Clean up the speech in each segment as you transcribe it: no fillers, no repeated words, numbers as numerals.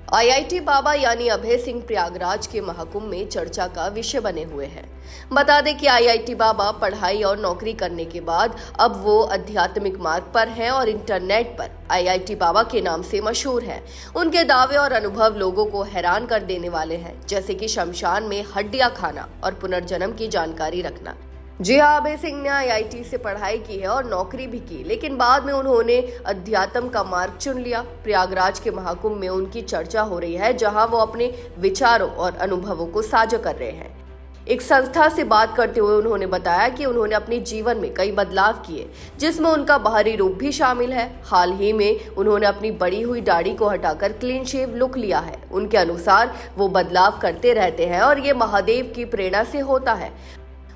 IIT बाबा यानी अभय सिंह प्रयागराज के महाकुंभ में चर्चा का विषय बने हुए हैं। बता दें कि आईआईटी बाबा पढ़ाई और नौकरी करने के बाद अब वो आध्यात्मिक मार्ग पर हैं और इंटरनेट पर आईआईटी बाबा के नाम से मशहूर हैं। उनके दावे और अनुभव लोगों को हैरान कर देने वाले हैं, जैसे कि शमशान में हड्डियां खाना और पुनर्जन्म की जानकारी रखना। जी हाँ, अभय सिंह ने आईआईटी से पढ़ाई की है और नौकरी भी की, लेकिन बाद में उन्होंने अध्यात्म का मार्ग चुन लिया। प्रयागराज के महाकुंभ में उनकी चर्चा हो रही है, जहां वो अपने विचारों और अनुभवों को साझा कर रहे हैं। एक संस्था से बात करते हुए उन्होंने बताया कि उन्होंने अपने जीवन में कई बदलाव किए, जिसमें उनका बाहरी रूप भी शामिल है। हाल ही में उन्होंने अपनी बड़ी हुई दाढ़ी को हटाकर क्लीन शेव लुक लिया है। उनके अनुसार वो बदलाव करते रहते हैं और ये महादेव की प्रेरणा से होता है।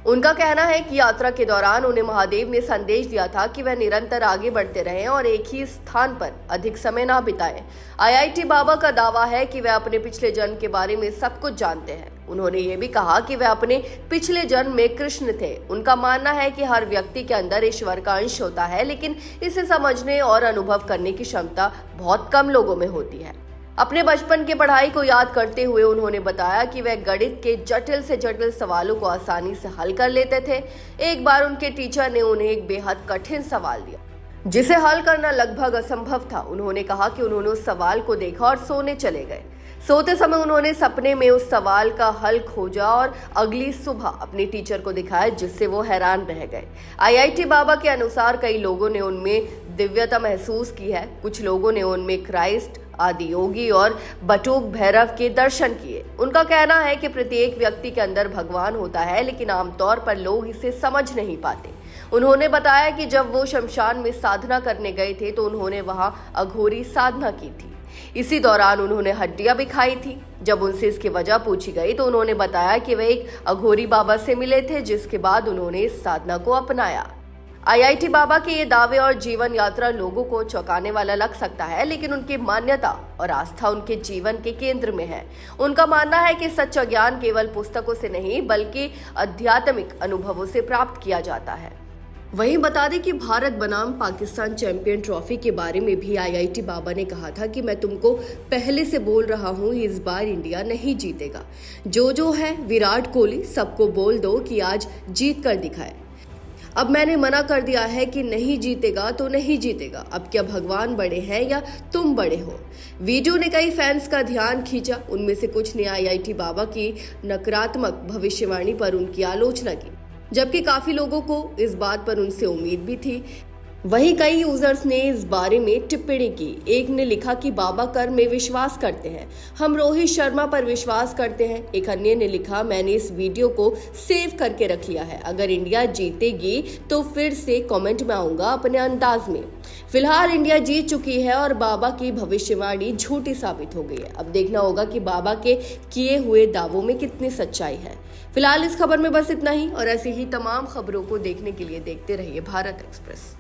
उनका कहना है कि यात्रा के दौरान उन्हें महादेव ने संदेश दिया था कि वह निरंतर आगे बढ़ते रहें और एक ही स्थान पर अधिक समय ना बिताएं। आईआईटी बाबा का दावा है कि वह अपने पिछले जन्म के बारे में सब कुछ जानते हैं। उन्होंने ये भी कहा कि वह अपने पिछले जन्म में कृष्ण थे। उनका मानना है कि हर व्यक्ति के अंदर ईश्वर का अंश होता है, लेकिन इसे समझने और अनुभव करने की क्षमता बहुत कम लोगों में होती है। अपने बचपन की पढ़ाई को याद करते हुए उन्होंने बताया कि वह गणित के जटिल से जटिल सवालों को आसानी से हल कर लेते थे। एक बार उनके टीचर ने उन्हें एक बेहद कठिन सवाल दिया, जिसे हल करना लगभग असंभव था। उन्होंने कहा कि उन्होंने उस सवाल को देखा और सोने चले गए। सोते समय उन्होंने सपने में उस सवाल का हल खोजा और अगली सुबह अपने टीचर को दिखाया, जिससे वो हैरान रह गए। आईआईटी बाबा के अनुसार कई लोगों ने उनमें दिव्यता महसूस की है। कुछ लोगों ने उनमें क्राइस्ट, आदि योगी और बटुक भैरव के दर्शन किए। उनका कहना है कि प्रत्येक व्यक्ति के अंदर भगवान होता है, लेकिन आमतौर पर लोग इसे समझ नहीं पाते। उन्होंने बताया कि जब वो शमशान में साधना करने गए थे तो उन्होंने वहां अघोरी साधना की थी। इसी दौरान उन्होंने हड्डियां भी खाई थी। जब उनसे इसकी वजह पूछी गई तो उन्होंने बताया कि वे एक अघोरी बाबा से मिले थे, जिसके बाद उन्होंने इस साधना को अपनाया। आईआईटी बाबा के ये दावे और जीवन यात्रा लोगों को चौंकाने वाला लग सकता है, लेकिन उनकी मान्यता और आस्था उनके जीवन के केंद्र में है। उनका मानना है कि सच्चा ज्ञान केवल पुस्तकों से नहीं, बल्कि आध्यात्मिक अनुभवों से प्राप्त किया जाता है। वहीं बता दें कि भारत बनाम पाकिस्तान चैंपियन ट्रॉफी के बारे में भी आईआईटी बाबा ने कहा था कि मैं तुमको पहले से बोल रहा हूं, इस बार इंडिया नहीं जीतेगा। जो है विराट कोहली, सबको बोल दो कि आज जीत कर दिखाए। अब मैंने मना कर दिया है कि नहीं जीतेगा तो नहीं जीतेगा। अब क्या भगवान बड़े हैं या तुम बड़े हो? वीडियो ने कई फैंस का ध्यान खींचा। उनमें से कुछ ने आईआईटी बाबा की नकारात्मक भविष्यवाणी पर उनकी आलोचना की, जबकि काफी लोगों को इस बात पर उनसे उम्मीद भी थी। वहीं कई यूजर्स ने इस बारे में टिप्पणी की। एक ने लिखा कि बाबा कर्म में विश्वास करते हैं, हम रोहित शर्मा पर विश्वास करते हैं। एक अन्य ने लिखा, मैंने इस वीडियो को सेव करके रख लिया है, अगर इंडिया जीतेगी तो फिर से कमेंट में आऊंगा अपने अंदाज में। फिलहाल इंडिया जीत चुकी है और बाबा की भविष्यवाणी झूठी साबित हो गई है। अब देखना होगा कि बाबा के किए हुए दावों में कितनी सच्चाई है। फिलहाल इस खबर में बस इतना ही, और ऐसी ही तमाम खबरों को देखने के लिए देखते रहिए भारत एक्सप्रेस।